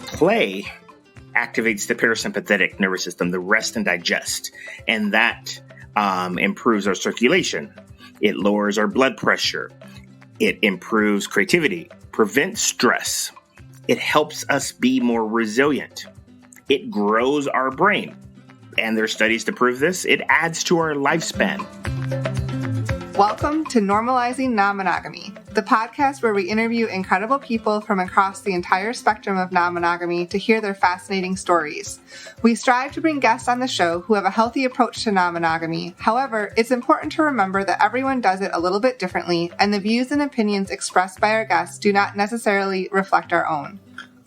Play activates the parasympathetic nervous system, the rest and digest, and that improves our circulation. It lowers our blood pressure. It improves creativity, prevents stress. It helps us be more resilient. It grows our brain. And there's studies to prove this. It adds to our lifespan. Welcome to Normalizing Non-Monogamy, the podcast where we interview incredible people from across the entire spectrum of non-monogamy to hear their fascinating stories. We strive to bring guests on the show who have a healthy approach to non-monogamy. However, it's important to remember that everyone does it a little bit differently, and the views and opinions expressed by our guests do not necessarily reflect our own.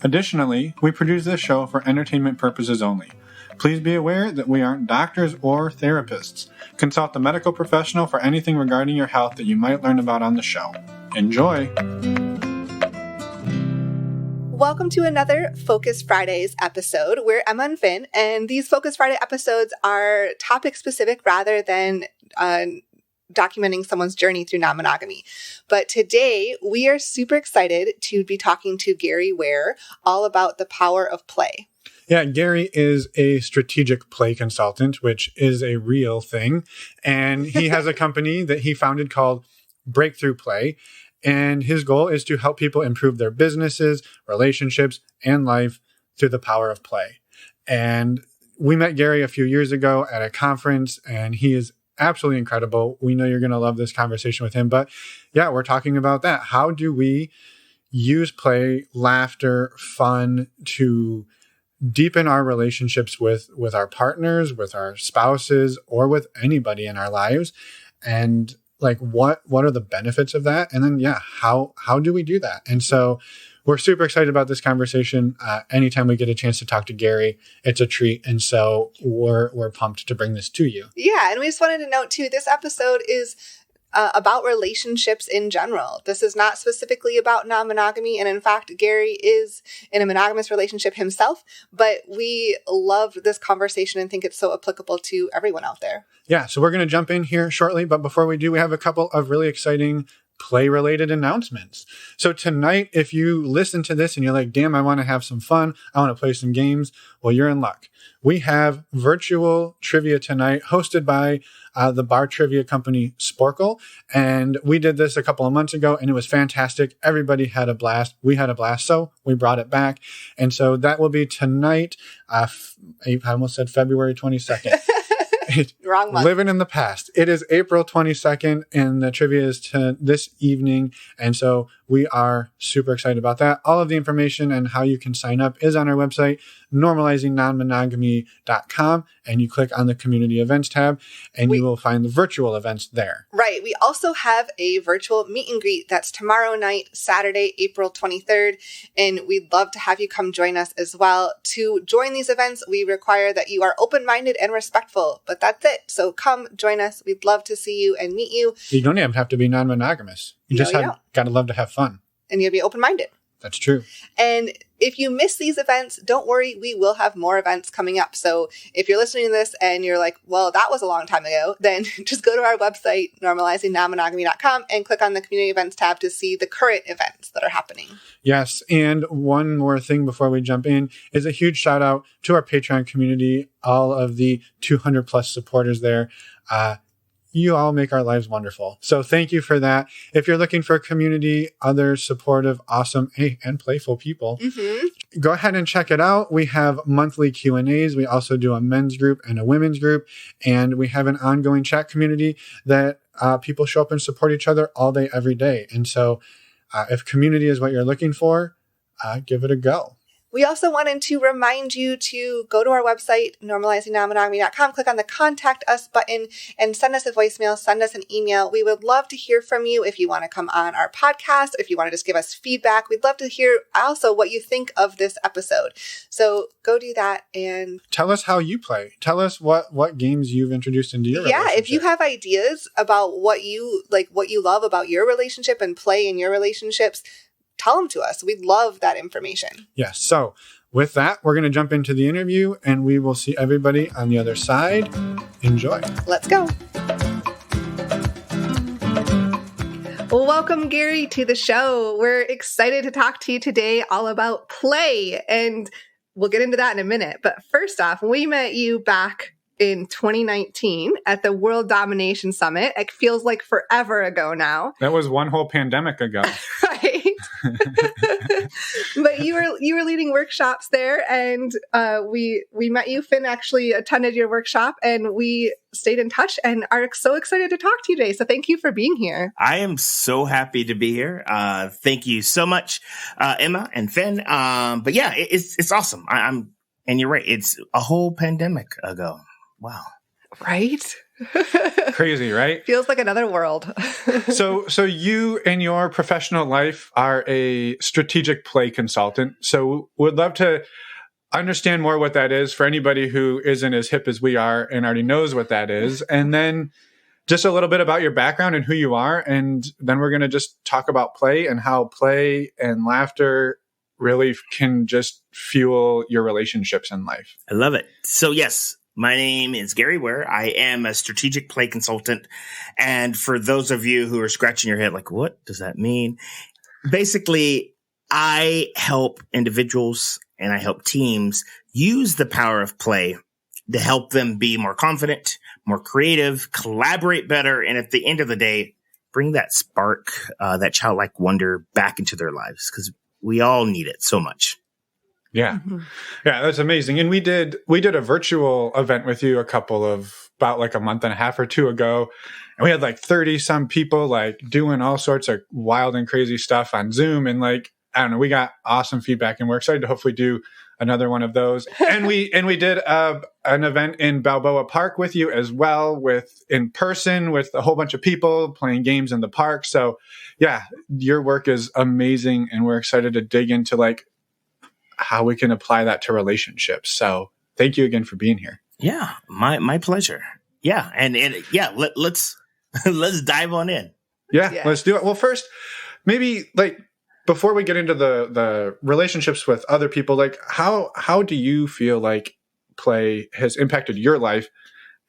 Additionally, we produce this show for entertainment purposes only. Please be aware that we aren't doctors or therapists. Consult a medical professional for anything regarding your health that you might learn about on the show. Enjoy! Welcome to another Focus Fridays episode. We're Emma and Finn, and these Focus Friday episodes are topic-specific rather than documenting someone's journey through non-monogamy. But today, we are super excited to be talking to Ware all about the power of play. Yeah, Gary is a strategic play consultant, which is a real thing. And he has a company that he founded called Breakthrough Play. And his goal is to help people improve their businesses, relationships, and life through the power of play. And we met Gary a few years ago at a conference, and he is absolutely incredible. We know you're going to love this conversation with him. But yeah, we're talking about that. How do we use play, laughter, fun to deepen our relationships with our partners, with our spouses, or with anybody in our lives? And like, what are the benefits of that? And then, yeah, how do we do that? And so we're super excited about this conversation. Anytime we get a chance to talk to Gary, it's a treat. And so we're pumped to bring this to you. Yeah. And we just wanted to note too, this episode is about relationships in general. This is not specifically about non-monogamy. And in fact, Gary is in a monogamous relationship himself, but we love this conversation and think it's so applicable to everyone out there. Yeah. So we're going to jump in here shortly. But before we do, we have a couple of really exciting play-related announcements. So tonight, if you listen to this and you're like, damn, I want to have some fun, I want to play some games, well, you're in luck. We have virtual trivia tonight hosted by the bar trivia company Sporkle. And we did this a couple of months ago and it was fantastic. Everybody had a blast. We had a blast. So we brought it back. And so that will be tonight. I almost said February 22nd. Wrong month. Living in the past. It is April 22nd and the trivia is this evening. And so we are super excited about that. All of the information and how you can sign up is on our website, normalizingnonmonogamy.com. And you click on the community events tab and you will find the virtual events there. Right. We also have a virtual meet and greet that's tomorrow night, Saturday, April 23rd. And we'd love to have you come join us as well. To join these events, we require that you are open-minded and respectful, but that's it. So come join us. We'd love to see you and meet you. You don't even have to be non-monogamous. You just got to love to have fun. And you'll be open-minded. That's true. And if you miss these events, don't worry. We will have more events coming up. So if you're listening to this and you're like, well, that was a long time ago, then just go to our website, normalizingnonmonogamy.com, and click on the community events tab to see the current events that are happening. Yes. And one more thing before we jump in is a huge shout out to our Patreon community, all of the 200 plus supporters there. You all make our lives wonderful. So thank you for that. If you're looking for a community, other supportive, awesome, and playful people, go ahead and check it out. We have monthly Q&As. We also do a men's group and a women's group. And we have an ongoing chat community that people show up and support each other all day, every day. And so if community is what you're looking for, give it a go. We also wanted to remind you to go to our website, normalizingnonmonogamy.com, click on the Contact Us button, and send us a voicemail, send us an email. We would love to hear from you if you want to come on our podcast, if you want to just give us feedback. We'd love to hear also what you think of this episode. So go do that and tell us how you play. Tell us what games you've introduced into your relationship. Yeah, if you have ideas about what you love about your relationship and play in your relationships, tell them to us. We'd love that information. Yes. So with that, we're going to jump into the interview and we will see everybody on the other side. Enjoy. Let's go. Well, welcome, Gary, to the show. We're excited to talk to you today all about play, and we'll get into that in a minute. But first off, we met you back in 2019 at the World Domination Summit. It feels like forever ago now. That was one whole pandemic ago. Right. But you were leading workshops there, and we met you. Finn actually attended your workshop, and we stayed in touch and are so excited to talk to you today. So thank you for being here. I am so happy to be here. Thank you so much, Emma and Finn. But yeah, it's awesome. And you're right. It's a whole pandemic ago. Wow. Right? Crazy, right? Feels like another world. So you in your professional life are a strategic play consultant. So would love to understand more what that is for anybody who isn't as hip as we are and already knows what that is. And then just a little bit about your background and who you are. And then we're going to just talk about play and how play and laughter really can just fuel your relationships in life. I love it. So yes, my name is Gary Ware. I am a strategic play consultant. And for those of you who are scratching your head, like, what does that mean? Basically, I help individuals and I help teams use the power of play to help them be more confident, more creative, collaborate better, and at the end of the day, bring that spark, that childlike wonder back into their lives, because we all need it so much. Yeah. Mm-hmm. Yeah, that's amazing. And we did a virtual event with you about like a month and a half or two ago. And we had like 30 some people like doing all sorts of wild and crazy stuff on Zoom. And like, I don't know, we got awesome feedback and we're excited to hopefully do another one of those. And we did an event in Balboa Park with you as well, in person with a whole bunch of people playing games in the park. So yeah, your work is amazing. And we're excited to dig into like how we can apply that to relationships. So thank you again for being here. Yeah, my pleasure. Yeah. And let's dive on in. Yeah, let's do it. Well, first, maybe like before we get into the relationships with other people, like how do you feel like play has impacted your life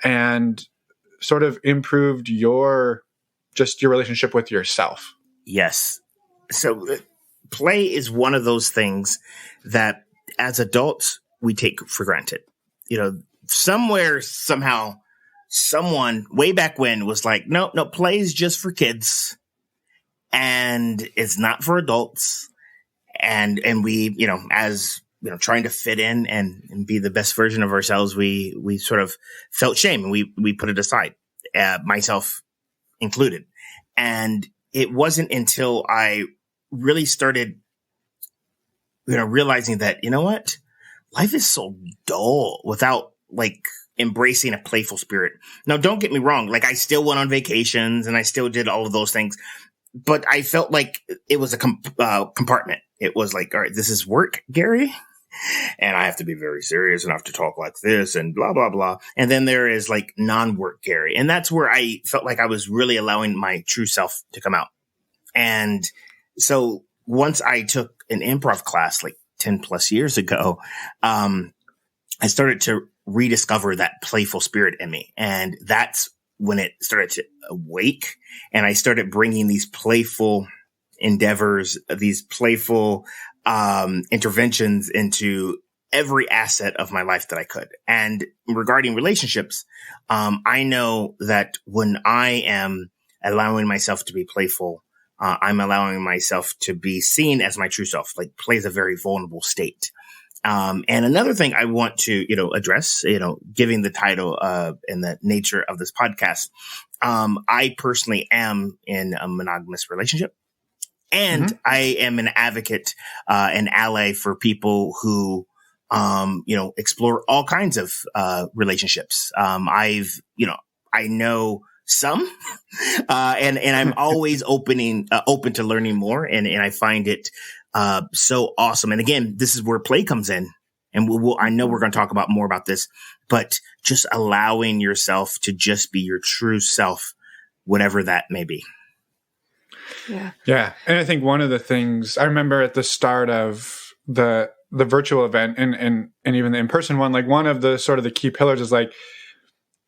and sort of improved your relationship with yourself? Yes. So play is one of those things that as adults we take for granted. You know, somewhere, somehow, someone way back when was like, no, play is just for kids and it's not for adults. And we, as trying to fit in and be the best version of ourselves, we sort of felt shame and we put it aside, myself included. And it wasn't until I really started, realizing that, what, life is so dull without like embracing a playful spirit. Now, don't get me wrong. Like I still went on vacations and I still did all of those things, but I felt like it was a compartment. It was like, all right, this is work, Gary, and I have to be very serious and I have to talk like this and blah, blah, blah. And then there is like non-work Gary. And that's where I felt like I was really allowing my true self to come out. And so once I took an improv class like 10 plus years ago, I started to rediscover that playful spirit in me. And that's when it started to awake. And I started bringing these playful endeavors, these playful interventions into every asset of my life that I could. And regarding relationships, I know that when I am allowing myself to be playful, I'm allowing myself to be seen as my true self. Like play is a very vulnerable state. And another thing I want to, address, giving the title and the nature of this podcast, I personally am in a monogamous relationship. And I am an advocate, an ally for people who, explore all kinds of relationships. I know some, and I'm always open to learning more. And I find it, so awesome. And again, this is where play comes in. And I know we're going to talk about more about this, but just allowing yourself to just be your true self, whatever that may be. Yeah. Yeah. And I think one of the things I remember at the start of the virtual event and even the in-person one, like one of the sort of the key pillars is like,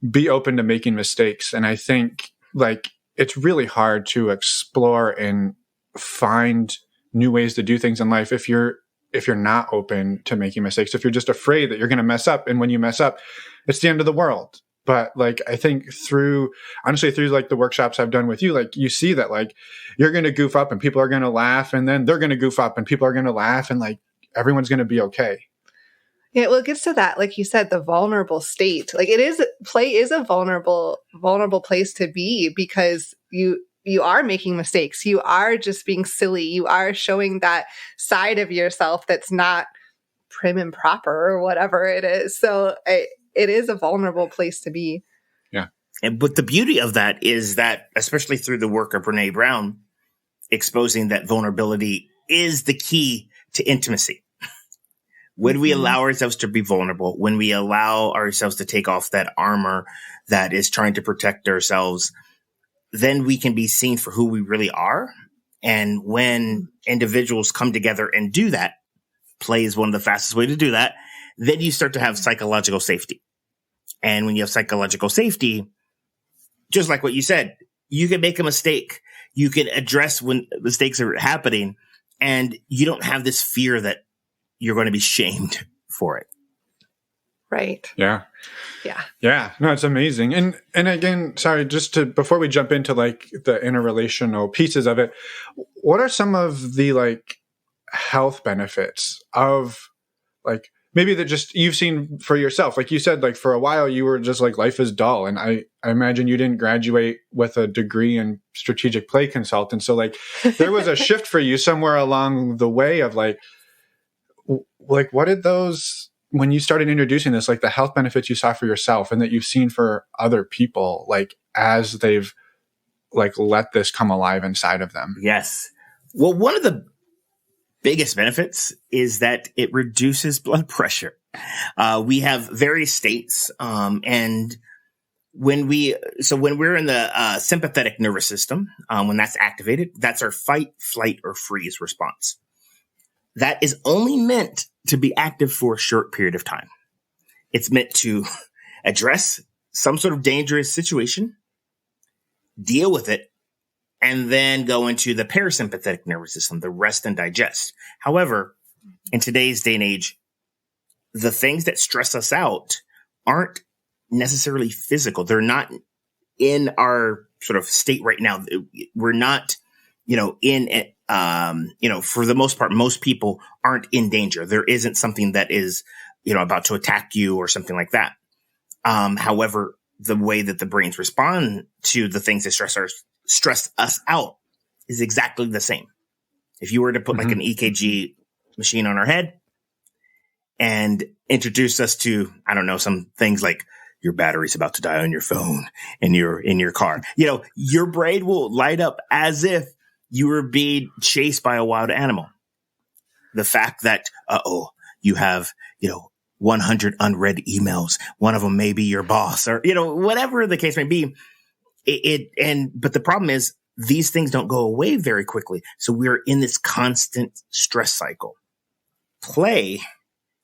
be open to making mistakes. And I think like it's really hard to explore and find new ways to do things in life if you're not open to making mistakes, if you're just afraid that you're going to mess up. And when you mess up, it's the end of the world. But like, I think through like the workshops I've done with you, like you see that like you're going to goof up and people are going to laugh, and then they're going to goof up and people are going to laugh, and like everyone's going to be okay. Yeah, well, it gets to that, like you said, the vulnerable state. Like play is a vulnerable place to be, because you are making mistakes. You are just being silly. You are showing that side of yourself that's not prim and proper or whatever it is. So it is a vulnerable place to be. Yeah. But the beauty of that is that, especially through the work of Brene Brown, exposing that vulnerability is the key to intimacy. When we allow ourselves to be vulnerable, when we allow ourselves to take off that armor that is trying to protect ourselves, then we can be seen for who we really are. And when individuals come together and do that, play is one of the fastest way to do that, then you start to have psychological safety. And when you have psychological safety, just like what you said, you can make a mistake. You can address when mistakes are happening, and you don't have this fear that you're going to be shamed for it. Right. Yeah. Yeah. Yeah. No, it's amazing. And again, sorry, before we jump into like the interrelational pieces of it, what are some of the like health benefits of like, maybe that just you've seen for yourself? Like you said, like for a while you were just like, life is dull. And I imagine you didn't graduate with a degree in strategic play consultant. So like there was a shift for you somewhere along the way of like what did those, when you started introducing this, like the health benefits you saw for yourself and that you've seen for other people, like as they've like let this come alive inside of them? Yes. Well, one of the biggest benefits is that it reduces blood pressure. We have various states, and when we're in the sympathetic nervous system, when that's activated, that's our fight, flight, or freeze response. That is only meant to be active for a short period of time. It's meant to address some sort of dangerous situation, deal with it, and then go into the parasympathetic nervous system, the rest and digest. However, in today's day and age, the things that stress us out aren't necessarily physical. They're not in our sort of state right now. We're not, in it. For the most part, most people aren't in danger. There isn't something that is, about to attack you or something like that. However, the way that the brains respond to the things that stress us out is exactly the same. If you were to put like an EKG machine on our head and introduce us to, I don't know, some things like your battery's about to die on your phone and you're in your car, your brain will light up as if you were being chased by a wild animal. The fact that, you have, 100 unread emails. One of them may be your boss or, whatever the case may be. But the problem is these things don't go away very quickly. So we're in this constant stress cycle. Play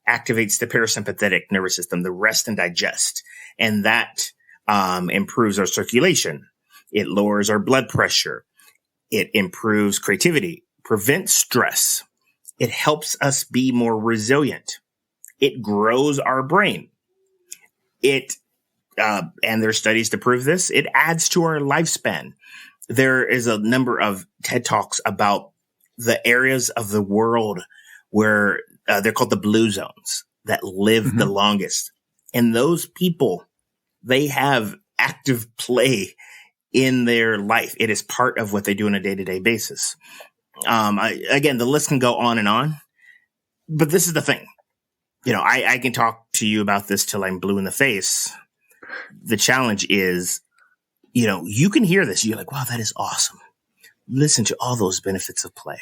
activates the parasympathetic nervous system, the rest and digest. And that, improves our circulation. It lowers our blood pressure. It improves creativity, prevents stress. It helps us be more resilient. It grows our brain. And there's studies to prove this. It adds to our lifespan. There is a number of TED Talks about the areas of the world where they're called the blue zones that live the longest. And those people, they have active play in their life. It is part of what they do on a day-to-day basis. Again, the list can go on and on, but this is the thing. I can talk to you about this till I'm blue in the face. The challenge is, you can hear this. You're like, wow, that is awesome. Listen to all those benefits of play.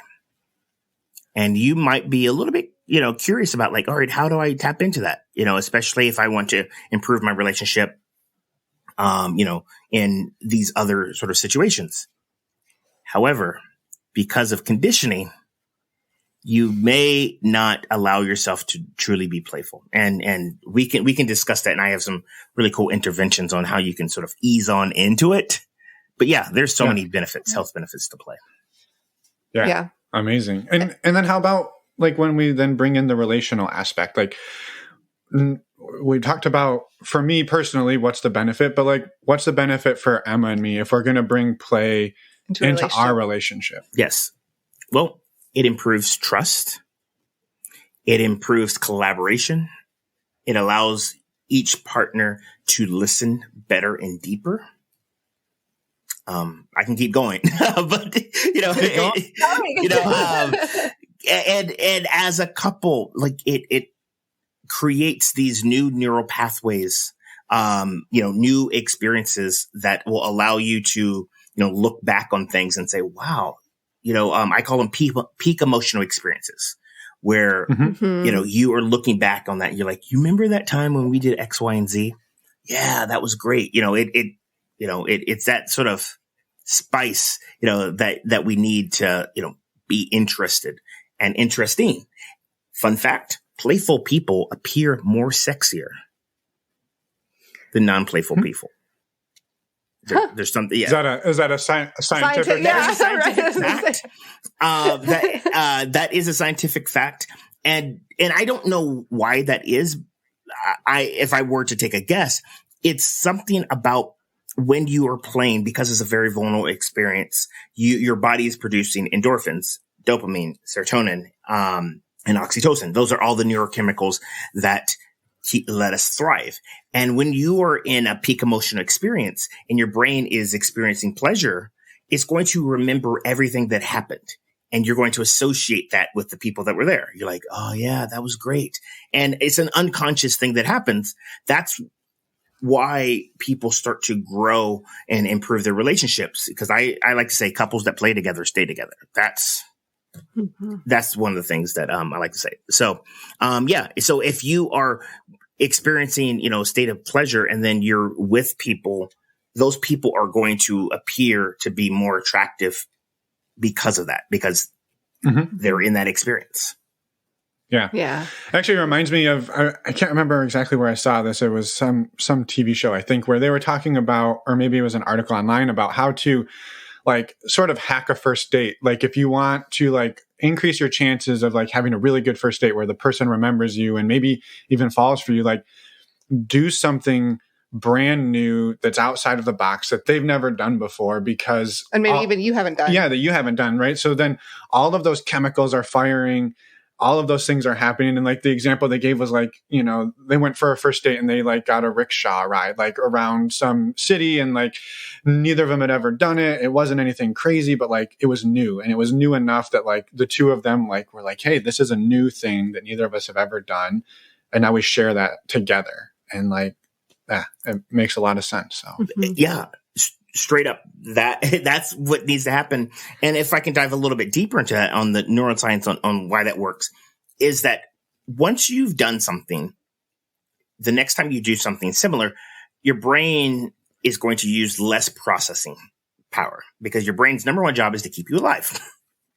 And you might be a little bit, curious about like, all right, how do I tap into that? Especially if I want to improve my relationship, in these other sort of situations. However, because of conditioning, you may not allow yourself to truly be playful. And we can discuss that. And I have some really cool interventions on how you can sort of ease on into it. But yeah, there's so many benefits, health benefits to play. Yeah. Amazing. And then how about like when we then bring in the relational aspect, like we talked about, for me personally, what's the benefit, but like, what's the benefit for Emma and me if we're going to bring play into our relationship? Yes. Well, it improves trust. It improves collaboration. It allows each partner to listen better and deeper. I can keep going, but and as a couple, like it creates these new neural pathways, new experiences that will allow you to, look back on things and say, wow, I call them peak emotional experiences where, you are looking back on that. And you're like, you remember that time when we did X, Y, and Z? Yeah, that was great. It's that sort of spice, that we need to, be interested and interesting. Fun fact, playful people appear more sexier than non-playful people. There's something. Yeah. Is that a scientific? That is a scientific fact. That is a scientific fact, and I don't know why that is. If I were to take a guess, it's something about when you are playing, because it's a very vulnerable experience. Your body is producing endorphins, dopamine, serotonin, and oxytocin. Those are all the neurochemicals that let us thrive. And when you are in a peak emotional experience and your brain is experiencing pleasure, it's going to remember everything that happened. And you're going to associate that with the people that were there. You're like, oh yeah, that was great. And it's an unconscious thing that happens. That's why people start to grow and improve their relationships. Because I like to say couples that play together stay together. That's one of the things that I like to say. So, so if you are experiencing, a state of pleasure and then you're with people, those people are going to appear to be more attractive because of that, because they're in that experience. Yeah. Yeah. Actually, it reminds me of, I can't remember exactly where I saw this. It was some TV show, I think, where they were talking about, or maybe it was an article online about how to like sort of hack a first date. Like if you want to like increase your chances of like having a really good first date where the person remembers you and maybe even falls for you, like do something brand new that's outside of the box that they've never done before, because and maybe even you haven't done. Yeah, that you haven't done, right? So then all of those chemicals are firing, all of those things are happening. And like the example they gave was like, they went for a first date and they like got a rickshaw ride like around some city, and like neither of them had ever done it. It wasn't anything crazy, but like it was new, and it was new enough that like the two of them like were like, hey, this is a new thing that neither of us have ever done. And now we share that together. And like, it makes a lot of sense. So yeah, straight up, that's what needs to happen. And if I can dive a little bit deeper into that on the neuroscience on why that works, is that once you've done something, the next time you do something similar, your brain is going to use less processing power, because your brain's number one job is to keep you alive.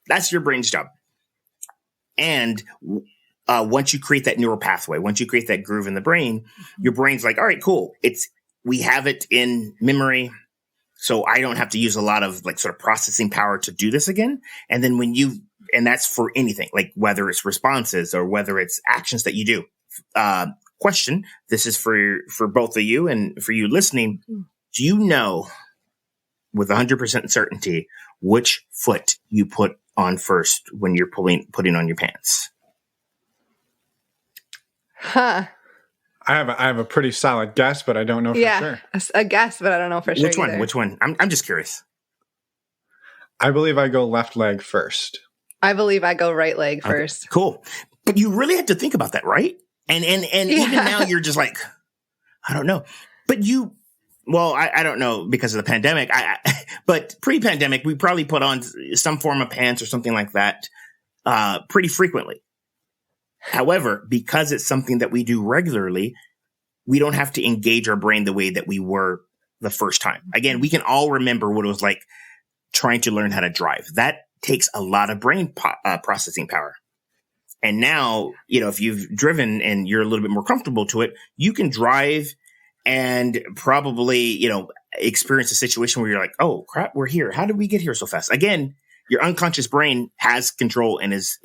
That's your brain's job. And once you create that neural pathway, once you create that groove in the brain, your brain's like, all right, cool. We have it in memory. So I don't have to use a lot of like sort of processing power to do this again. And then and that's for anything, like whether it's responses or whether it's actions that you do. Question. This is for both of you and for you listening. Do you know with 100% certainty which foot you put on first when you're putting on your pants? Huh. I have a pretty solid guess, but I don't know for sure. A guess, but I don't know for sure. Which one? I'm just curious. I believe I go left leg first. I believe I go right leg first. Cool. But you really have to think about that, right? And even now you're just like, I don't know. But I don't know because of the pandemic. But pre-pandemic, we probably put on some form of pants or something like that pretty frequently. However, because it's something that we do regularly, we don't have to engage our brain the way that we were the first time. Again, we can all remember what it was like trying to learn how to drive. That takes a lot of brain processing power. And now, if you've driven and you're a little bit more comfortable to it, you can drive and probably, experience a situation where you're like, oh crap, we're here. How did we get here so fast? Again, your unconscious brain has control and is,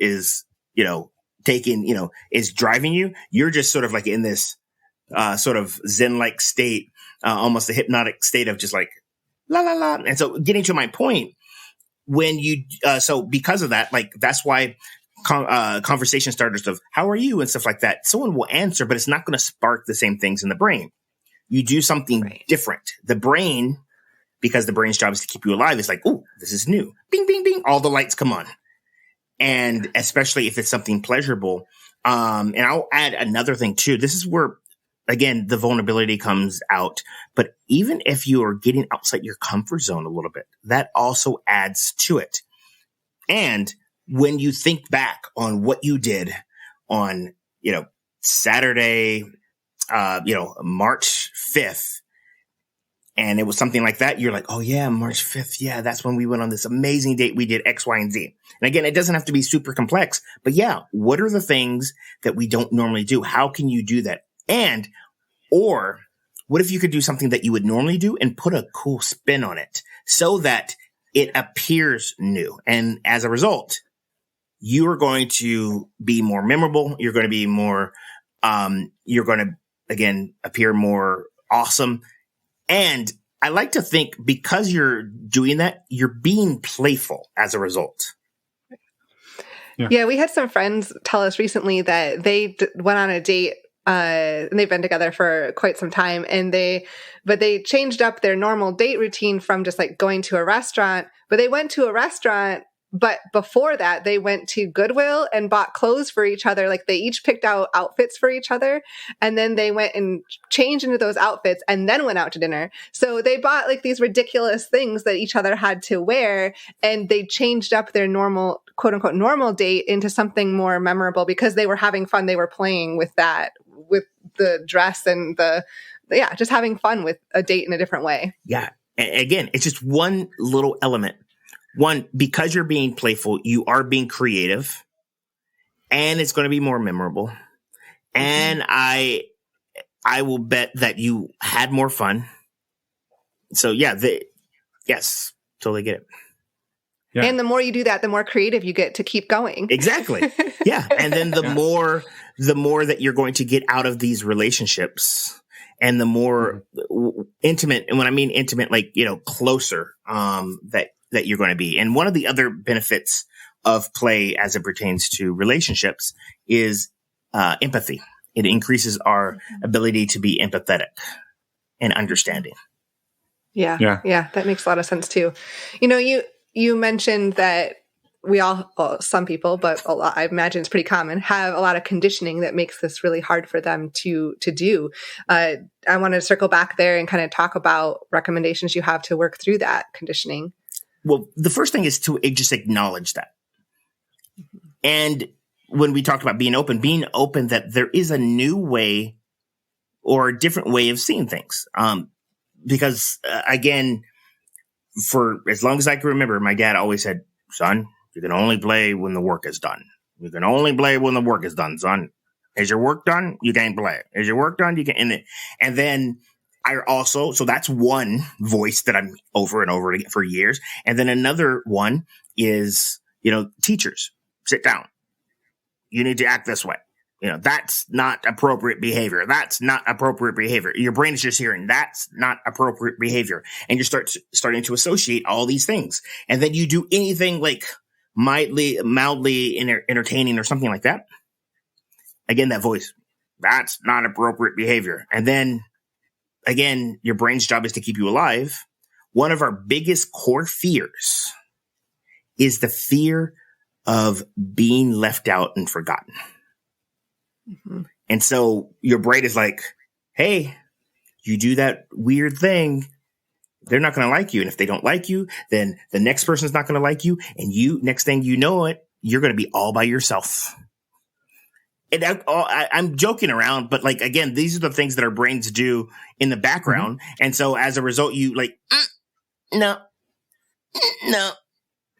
taking, is driving you. You're just sort of like in this, sort of Zen-like state, almost a hypnotic state of just like, la, la, la. And so getting to my point, when you, so because of that, like, that's why conversation starters of how are you and stuff like that, someone will answer, but it's not going to spark the same things in the brain. You do something different. The brain, because the brain's job is to keep you alive, is like, oh, this is new. Bing, bing, bing. All the lights come on. And especially if it's something pleasurable. And I'll add another thing too. This is where, again, the vulnerability comes out. But even if you are getting outside your comfort zone a little bit, that also adds to it. And when you think back on what you did on, Saturday, March 5th, and it was something like that, you're like, oh yeah, March 5th. Yeah, that's when we went on this amazing date. We did X, Y, and Z. And again, it doesn't have to be super complex, but yeah, what are the things that we don't normally do? How can you do that? And, or what if you could do something that you would normally do and put a cool spin on it so that it appears new? And as a result, you are going to be more memorable. You're going to be more, you're going to, again, appear more awesome. And I like to think because you're doing that, you're being playful as a result. Yeah, we had some friends tell us recently that they went on a date, and they've been together for quite some time, but they changed up their normal date routine from just like going to a restaurant, but they went to a restaurant. But before that, they went to Goodwill and bought clothes for each other. Like they each picked out outfits for each other. And then they went and changed into those outfits and then went out to dinner. So they bought like these ridiculous things that each other had to wear. And they changed up their normal, quote unquote, normal date into something more memorable because they were having fun. They were playing with that, with the dress and just having fun with a date in a different way. Yeah. Again, it's just one little element. One, because you're being playful, you are being creative, and it's going to be more memorable. And I will bet that you had more fun. So yeah, yes, totally get it. Yeah. And the more you do that, the more creative you get to keep going. Exactly. Yeah. And then the more that you're going to get out of these relationships, and the more intimate, and when I mean intimate, like, closer, that you're going to be. And one of the other benefits of play as it pertains to relationships is empathy. It increases our ability to be empathetic and understanding. Yeah. That makes a lot of sense too. You mentioned that we all, some people, but a lot, I imagine it's pretty common, have a lot of conditioning that makes this really hard for them to do. I want to circle back there and kind of talk about recommendations you have to work through that conditioning. Well, the first thing is to just acknowledge that. And when we talked about being open that there is a new way or a different way of seeing things. Because again, for as long as I can remember, my dad always said, son, you can only play when the work is done. You can only play when the work is done, son. Is your work done? You can't play. Is your work done? You can. And then so that's one voice that I'm over and over again for years. And then another one is, teachers, sit down. You need to act this way. That's not appropriate behavior. That's not appropriate behavior. Your brain is just hearing that's not appropriate behavior. And you starting to associate all these things. And then you do anything like mildly entertaining or something like that. Again, that voice, that's not appropriate behavior. And then again, your brain's job is to keep you alive. One of our biggest core fears is the fear of being left out and forgotten. Mm-hmm. And so your brain is like, hey, you do that weird thing, they're not going to like you. And if they don't like you, then the next person's not going to like you. And next thing you know it, you're going to be all by yourself. And I'm joking around, but like, again, these are the things that our brains do in the background. Mm-hmm. And so as a result, you like, no.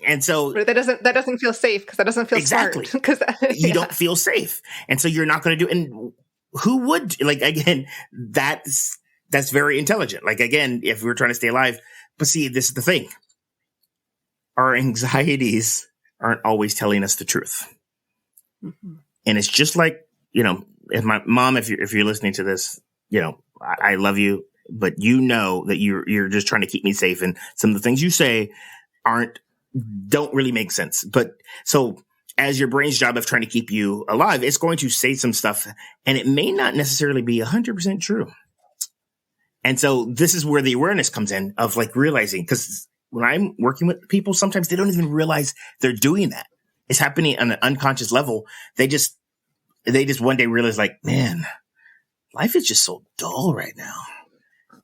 And so but that doesn't feel safe because that doesn't feel exactly smart. Because you don't feel safe. And so you're not going to do, and who would, like, again, that's that's very intelligent. Like, again, if we're trying to stay alive, but see, this is the thing. Our anxieties aren't always telling us the truth. Mm-hmm. And it's just like, if my mom, if you're listening to this, I love you, but that you're just trying to keep me safe. And some of the things you say don't really make sense. But so as your brain's job of trying to keep you alive, it's going to say some stuff, and it may not necessarily be 100% true. And so this is where the awareness comes in of like realizing, because when I'm working with people, sometimes they don't even realize they're doing that. It's happening on an unconscious level. They just one day realize, like, man, life is just so dull right now.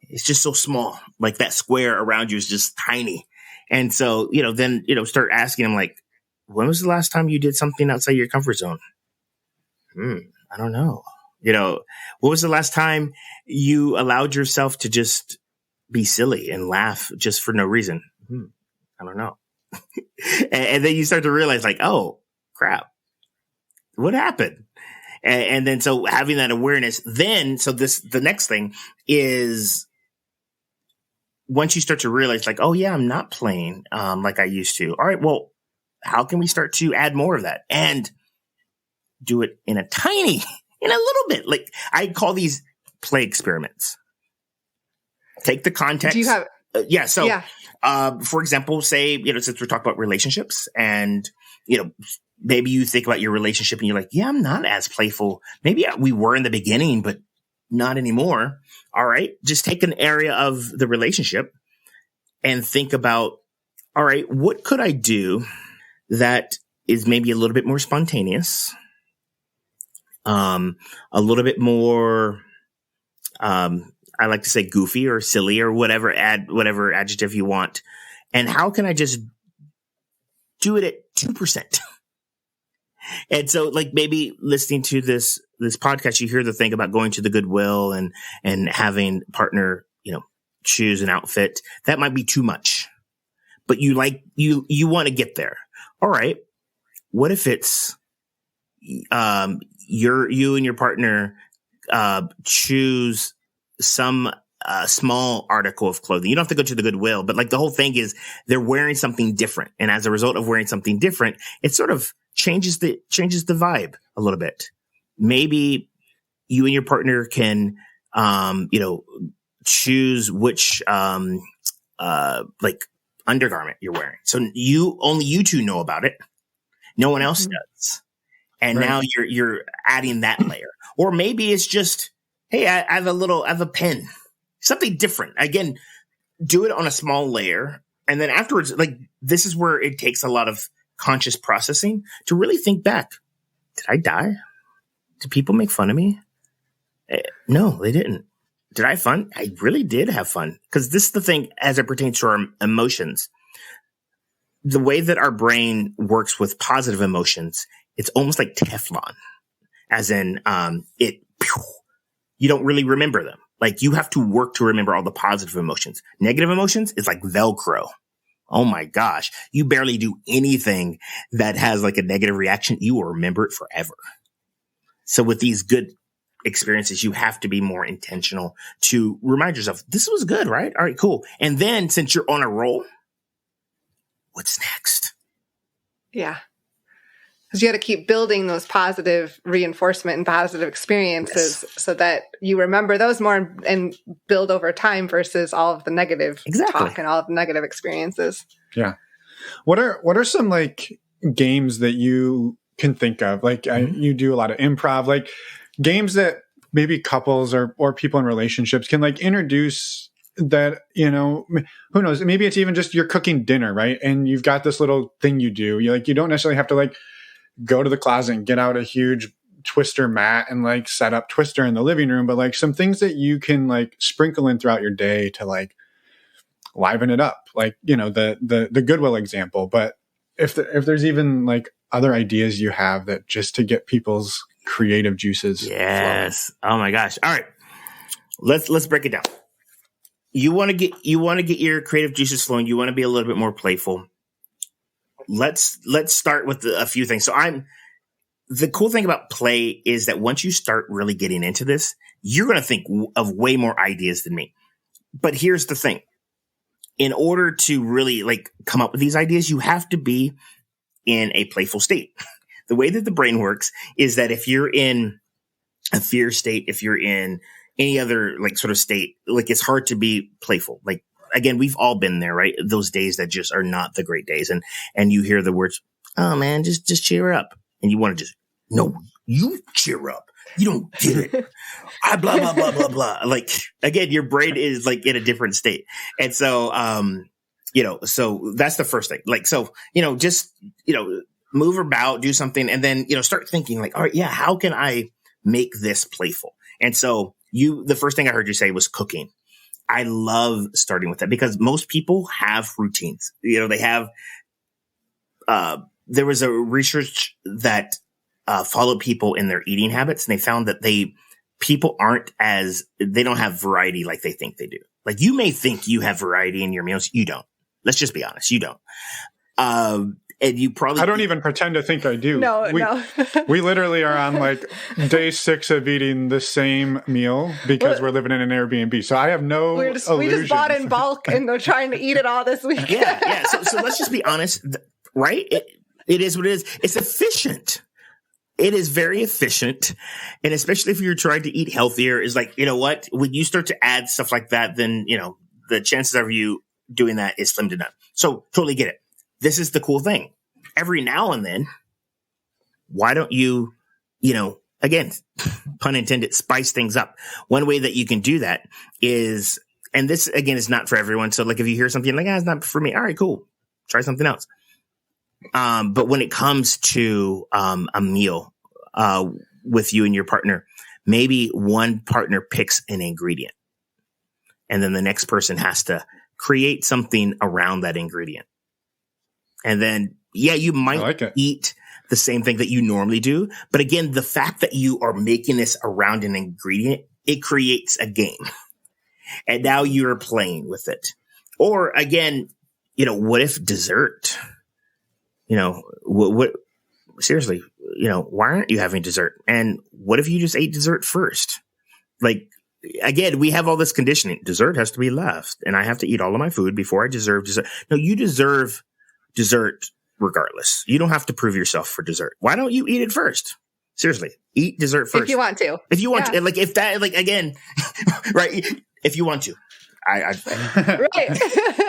It's just so small. Like that square around you is just tiny. And so, then, start asking them, like, when was the last time you did something outside your comfort zone? I don't know. What was the last time you allowed yourself to just be silly and laugh just for no reason? I don't know. And then you start to realize, like, oh, crap, what happened? And then so having that awareness, the next thing is once you start to realize, like, oh, yeah, I'm not playing like I used to. All right, well, how can we start to add more of that and do it in a little bit? Like, I call these play experiments. Take the context. Do you have? For example, say, since we're talking about relationships and, maybe you think about your relationship and you're like, yeah, I'm not as playful. Maybe we were in the beginning, but not anymore. All right. Just take an area of the relationship and think about, all right, what could I do that is maybe a little bit more spontaneous, a little bit more, I like to say goofy or silly or whatever adjective you want. And how can I just do it at 2%? And so, like, maybe listening to this podcast, you hear the thing about going to the Goodwill and having partner, choose an outfit. That might be too much, but you want to get there. All right. What if it's, you and your partner, choose some small article of clothing. You don't have to go to the Goodwill, but like the whole thing is they're wearing something different. And as a result of wearing something different, it sort of changes the vibe a little bit. Maybe you and your partner can, choose which, like undergarment you're wearing. So only you two know about it. No one else does. And now you're adding that layer. Or maybe it's just, hey, I have a pen, something different. Again, do it on a small layer. And then afterwards, like, this is where it takes a lot of conscious processing to really think back. Did I die? Did people make fun of me? No, they didn't. Did I have fun? I really did have fun. Because this is the thing as it pertains to our emotions. The way that our brain works with positive emotions, it's almost like Teflon. As in, you don't really remember them. Like, you have to work to remember all the positive emotions. Negative emotions is like Velcro. Oh my gosh. You barely do anything that has like a negative reaction. You will remember it forever. So with these good experiences, you have to be more intentional to remind yourself, this was good, right? All right, cool. And then since you're on a roll, what's next? Yeah. Because you got to keep building those positive reinforcement and positive experiences so that you remember those more and build over time versus all of the negative talk and all of the negative experiences. Yeah. What are some like games that you can think of? Like you do a lot of improv, like games that maybe couples or people in relationships can like introduce that, who knows, maybe it's even just you're cooking dinner, right? And you've got this little thing you do. You don't necessarily have to like go to the closet and get out a huge Twister mat and like set up Twister in the living room, but like some things that you can like sprinkle in throughout your day to like liven it up, like, the Goodwill example. But if there's even like other ideas you have that just to get people's creative juices yes flowing. Oh my gosh. All right, let's break it down. You want to get your creative juices flowing. You want to be a little bit more playful. Let's start with a few things. So the cool thing about play is that once you start really getting into this, you're going to think of way more ideas than me. But here's the thing. In order to really like come up with these ideas, you have to be in a playful state. The way that the brain works is that if you're in a fear state, if you're in any other like sort of state, like it's hard to be playful. Like, again, we've all been there, right? Those days that just are not the great days. And you hear the words, oh man, just cheer up. And you want to just, no, you cheer up. You don't get it. I blah, blah, blah, blah, blah. Like, again, your brain is like in a different state. And so, so that's the first thing. Like, so, just, move about, do something, and then, start thinking like, all right, yeah, how can I make this playful? And so the first thing I heard you say was cooking. I love starting with that because most people have routines. They have, there was a research that followed people in their eating habits, and they found that people they don't have variety like they think they do. Like, you may think you have variety in your meals. You don't. Let's just be honest. You don't. And you probably, I don't even pretend to think I do. No. We literally are on like day 6 of eating the same meal because we're living in an Airbnb. So I have no illusion. We just bought in bulk and they're trying to eat it all this week. Yeah. So let's just be honest, right? It is what it is. It's efficient. It is very efficient. And especially if you're trying to eat healthier, is like, what? When you start to add stuff like that, then, the chances of you doing that is slim to none. So totally get it. This is the cool thing. Every now and then, why don't you, again, pun intended, spice things up? One way that you can do that is, and this again is not for everyone. So like if you hear something like, it's not for me. All right, cool. Try something else. But when it comes to a meal with you and your partner, maybe one partner picks an ingredient and then the next person has to create something around that ingredient. And then, you might eat the same thing that you normally do. But again, the fact that you are making this around an ingredient, it creates a game. And now you're playing with it. Or again, what if dessert? What seriously, why aren't you having dessert? And what if you just ate dessert first? Like, again, we have all this conditioning. Dessert has to be last, and I have to eat all of my food before I deserve dessert. No, you deserve dessert regardless. You don't have to prove yourself for dessert. Why don't you eat it first? Seriously, eat dessert first. If you want to. If you want to. Like, if that, like, again, right? If you want to. Right.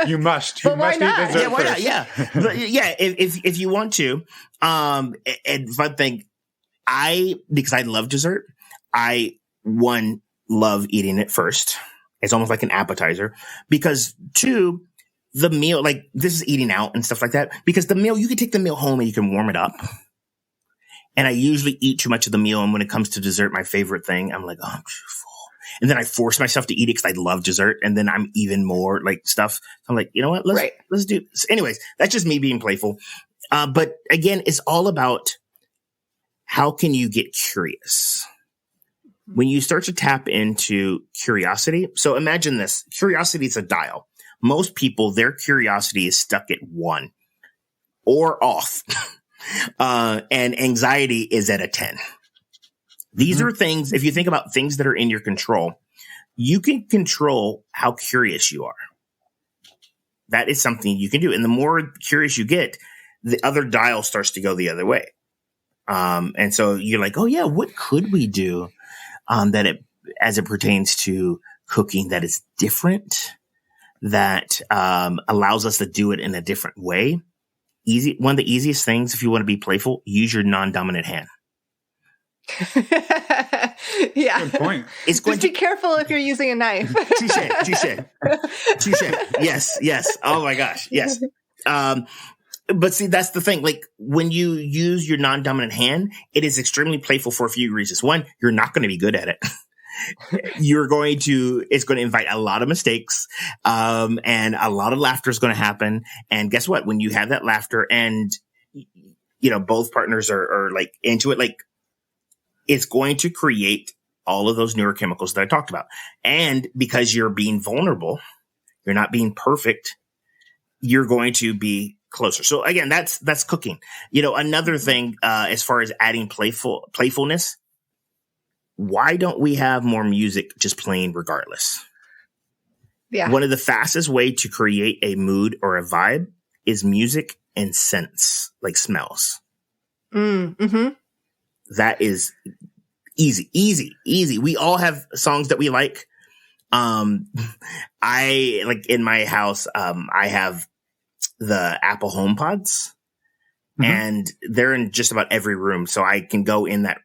You must. You must eat dessert Yeah, why first. not? Yeah. Yeah, if you want to. And fun thing, because I love dessert, love eating it first. It's almost like an appetizer. Because 2, the meal, like this is eating out and stuff like that, because the meal, you can take the meal home and you can warm it up. And I usually eat too much of the meal. And when it comes to dessert, my favorite thing, I'm like, oh, I'm too full. And then I force myself to eat it because I love dessert. And then I'm even more like stuff. So I'm like, you know what? Let's do this. Anyways, that's just me being playful. But again, it's all about how can you get curious? When you start to tap into curiosity. So imagine this. Curiosity is a dial. Most people, their curiosity is stuck at 1 or off. And anxiety is at a 10. These are things, if you think about things that are in your control, you can control how curious you are. That is something you can do. And the more curious you get, the other dial starts to go the other way. And so you're like, oh yeah, what could we do as it pertains to cooking that is different, that allows us to do it in a different way? One of the easiest things, if you want to be playful, use your non-dominant hand. Yeah. Good point. Just be careful if you're using a knife. Touche. Yes. Oh my gosh. Yes. But see, that's the thing. Like when you use your non-dominant hand, it is extremely playful for a few reasons. One, you're not going to be good at it. It's going to invite a lot of mistakes. And a lot of laughter is going to happen. And guess what? When you have that laughter and, both partners are like into it, like it's going to create all of those neurochemicals that I talked about. And because you're being vulnerable, you're not being perfect, you're going to be closer. So again, that's cooking. Another thing, as far as adding playfulness, why don't we have more music just playing regardless? Yeah. One of the fastest way to create a mood or a vibe is music and scents, like smells. Mm-hmm. That is easy. We all have songs that we like. I like in my house, I have the Apple HomePods, and they're in just about every room. So I can go in that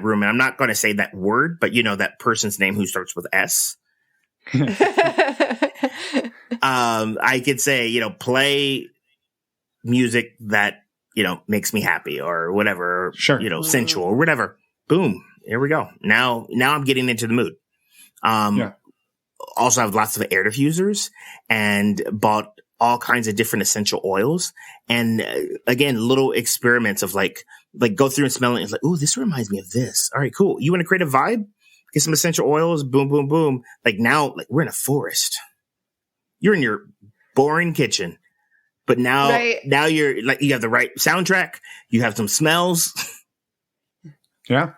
room, and I'm not going to say that word, but that person's name who starts with S. I could say, play music that, makes me happy or whatever, sure. Sensual or whatever. Boom. Here we go. Now I'm getting into the mood. Also have lots of air diffusers and bought all kinds of different essential oils. And again, little experiments of like go through and smell it. It's like, ooh, this reminds me of this. All right, cool. You want to create a vibe? Get some essential oils. Boom, boom, boom. Like now, we're in a forest. You're in your boring kitchen, but now you're like, you have the right soundtrack. You have some smells. Yeah.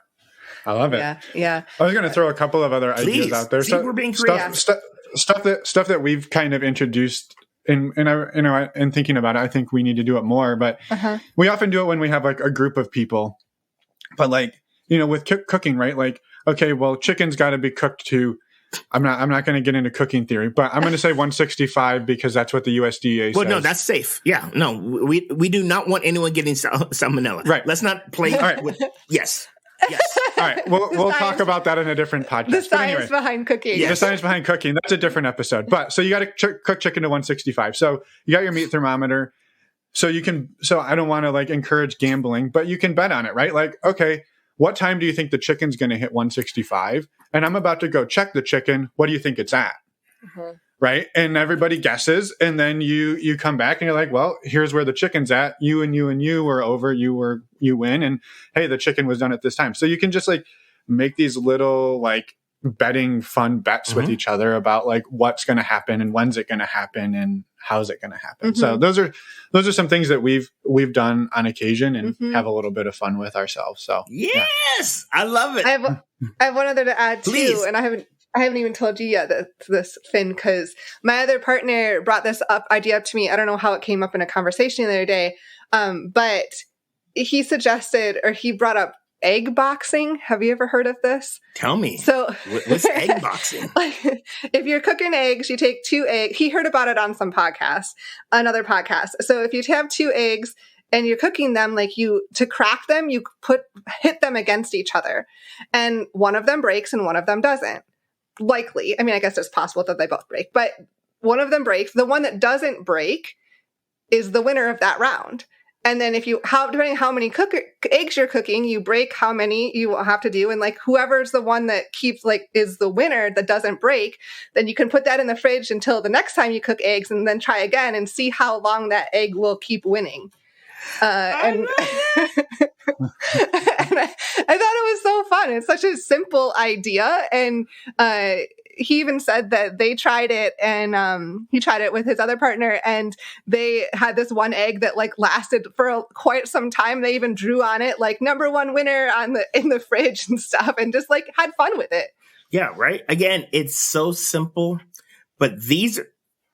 I love it. Yeah. I was going to throw a couple of other ideas out there. We're being creative. Stuff that we've kind of introduced in thinking about it. I think we need to do it more, but we often do it when we have like a group of people. But with cooking, right? Like, okay, well, chicken's got to be cooked to. I'm not going to get into cooking theory, but I'm going to say 165 because that's what the USDA says. Well, no, that's safe. Yeah, no, we do not want anyone getting salmonella. Right. Let's not play with. Yes. All right. We'll talk about that in a different podcast. The science behind cooking. Yes. The science behind cooking. That's a different episode. But so you got to cook chicken to 165. So you got your meat thermometer. So I don't want to encourage gambling, but you can bet on it, right? Like, okay, what time do you think the chicken's going to hit 165? And I'm about to go check the chicken. What do you think it's at? Right. And everybody guesses. And then you come back and you're like, well, here's where the chicken's at. You and you were over, you win. And hey, the chicken was done at this time. So you can just make these little betting fun bets with each other about what's going to happen and when's it going to happen and how's it going to happen. So those are some things that we've done on occasion and have a little bit of fun with ourselves. So yes, I love it. I have one other to add Please. too, and I haven't even told you yet this, Finn, because my other partner brought this idea up to me. I don't know how it came up in a conversation the other day, but he suggested, or he brought up egg boxing. Have you ever heard of this? Tell me. So what's egg boxing? If you're cooking eggs, you take 2 eggs. He heard about it on another podcast. So if you have 2 eggs and you're cooking them, to crack them, you hit them against each other, and one of them breaks and one of them doesn't. Likely. I mean, I guess it's possible that they both break, but one of them breaks. The one that doesn't break is the winner of that round. And then depending how many eggs you're cooking, you break how many you will have to do. And whoever's the one that keeps is the winner that doesn't break, then you can put that in the fridge until the next time you cook eggs and then try again and see how long that egg will keep winning. And I thought it was so fun. It's such a simple idea. And he even said that they tried it, and he tried it with his other partner, and they had this one egg that lasted for quite some time. They even drew on it number 1 winner in the fridge and stuff, and just had fun with it. Yeah, right. Again, it's so simple, but these are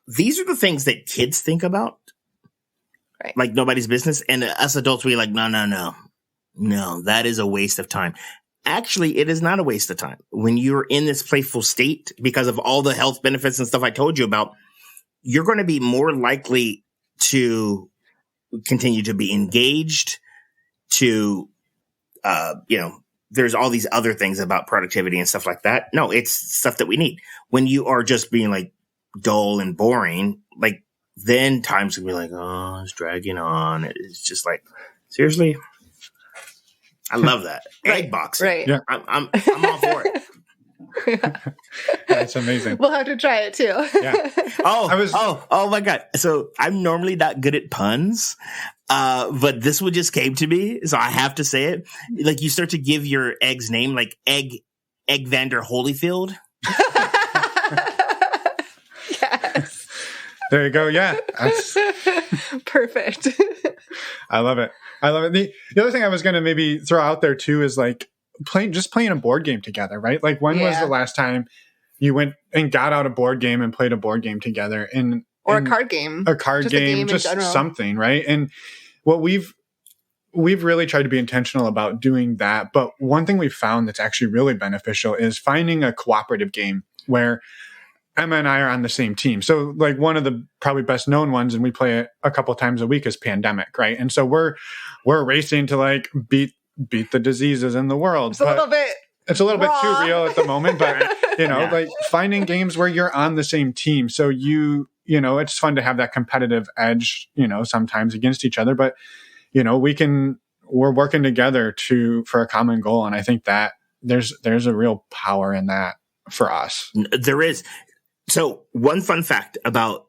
the things that kids think about. Right. Like nobody's business. And us adults, we're like, no, that is a waste of time. Actually, it is not a waste of time. When you're in this playful state, because of all the health benefits and stuff I told you about, you're going to be more likely to continue to be engaged, to, there's all these other things about productivity and stuff like that. No, it's stuff that we need. When you are just being dull and boring, then times can be oh, it's dragging on. It's just seriously. I love that. Egg boxing. Right. Yeah. I'm all for it. That's amazing. We'll have to try it too. Yeah. Oh my God. So I'm normally not good at puns. But this one just came to me, so I have to say it. You start to give your egg's name, Egg Vander Holyfield. Yes. There you go. Yeah. Perfect. I love it. The other thing I was going to maybe throw out there too is like playing a board game together, right? Like when was the last time you went and got out a board game and played a board game together or a card game, just something, right? And what we've really tried to be intentional about doing that. But one thing we've found that's actually really beneficial is finding a cooperative game where Emma and I are on the same team. So like one of the probably best known ones, and we play it a couple times a week, is Pandemic, right? And so we're racing to like beat the diseases in the world. It's a little bit too real at the moment, but like finding games where you're on the same team. So it's fun to have that competitive edge, sometimes against each other, but we're working together for a common goal. And I think that there's a real power in that for us. There is. So one fun fact about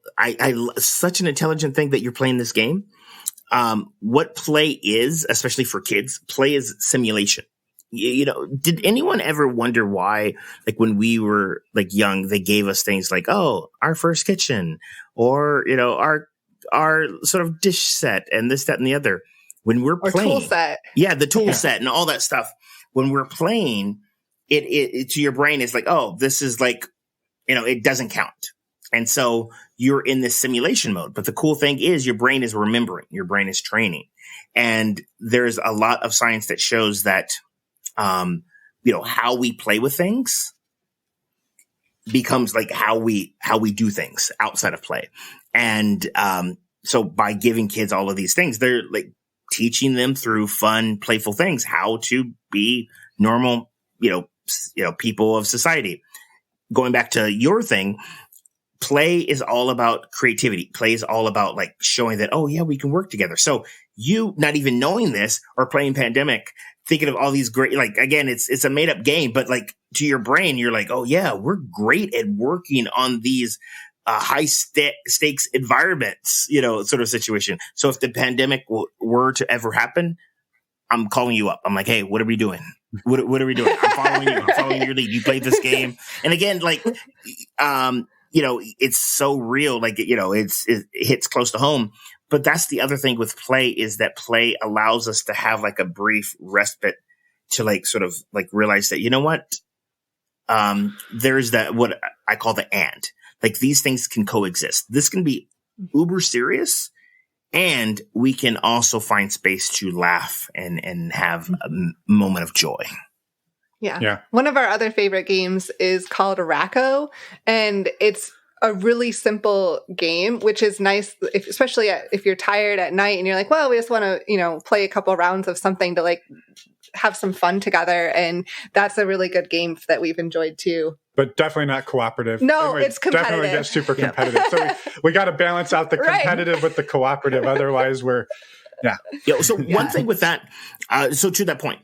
such an intelligent thing that you're playing this game. What play is, especially for kids, play is simulation. Did anyone ever wonder why, like when we were like young, they gave us things like, oh, our first kitchen, or, our sort of dish set and this, that, and the other. When we're playing, tool set. Yeah, the tool set and all that stuff. When we're playing, it to your brain is like, oh, this is like, it doesn't count. And so you're in this simulation mode. But the cool thing is your brain is remembering, your brain is training. And there's a lot of science that shows that, how we play with things becomes like how we do things outside of play. And, so by giving kids all of these things, they're like teaching them through fun, playful things, how to be normal, people of society. Going back to your thing, play is all about creativity. Play is all about like showing that, oh yeah, we can work together. So you not even knowing this or playing Pandemic, thinking of all these great, like, again, it's a made up game, but like to your brain, you're like, oh yeah, we're great at working on these high stakes environments, sort of situation. So if the pandemic were to ever happen, I'm calling you up. I'm like, hey, what are we doing? What are we doing? I'm following you. I'm following your lead. You played this game. And again, like, it's so real. Like, it hits close to home. But that's the other thing with play is that play allows us to have like a brief respite to like sort of like realize that, you know what? There's that, what I call the and. Like these things can coexist. This can be uber serious, and we can also find space to laugh and have a moment of joy. Yeah. One of our other favorite games is called Racco, and it's a really simple game, which is nice, especially if you're tired at night and you're like, well, we just want to, play a couple rounds of something to like have some fun together. And that's a really good game that we've enjoyed too. But definitely not cooperative. No, it's competitive. Definitely get super competitive. So we got to balance out the competitive with the cooperative. Otherwise we're, So one thing with that, so to that point,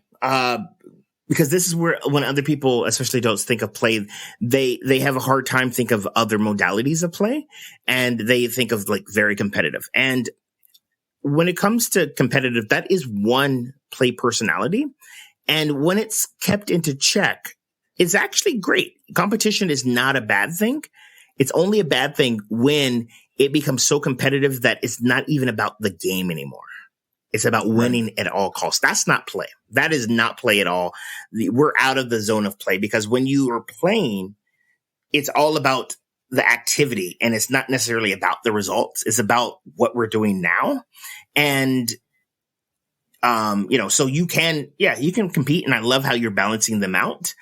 because this is where when other people, especially adults, think of play, they have a hard time think of other modalities of play, and they think of like very competitive. And when it comes to competitive, that is one play personality. And when it's kept into check, it's actually great. Competition is not a bad thing. It's only a bad thing when it becomes so competitive that it's not even about the game anymore. It's about winning at all costs. That's not play. That is not play at all. We're out of the zone of play, because when you are playing, it's all about the activity, and it's not necessarily about the results. It's about what we're doing now. And, so you can compete, and I love how you're balancing them out.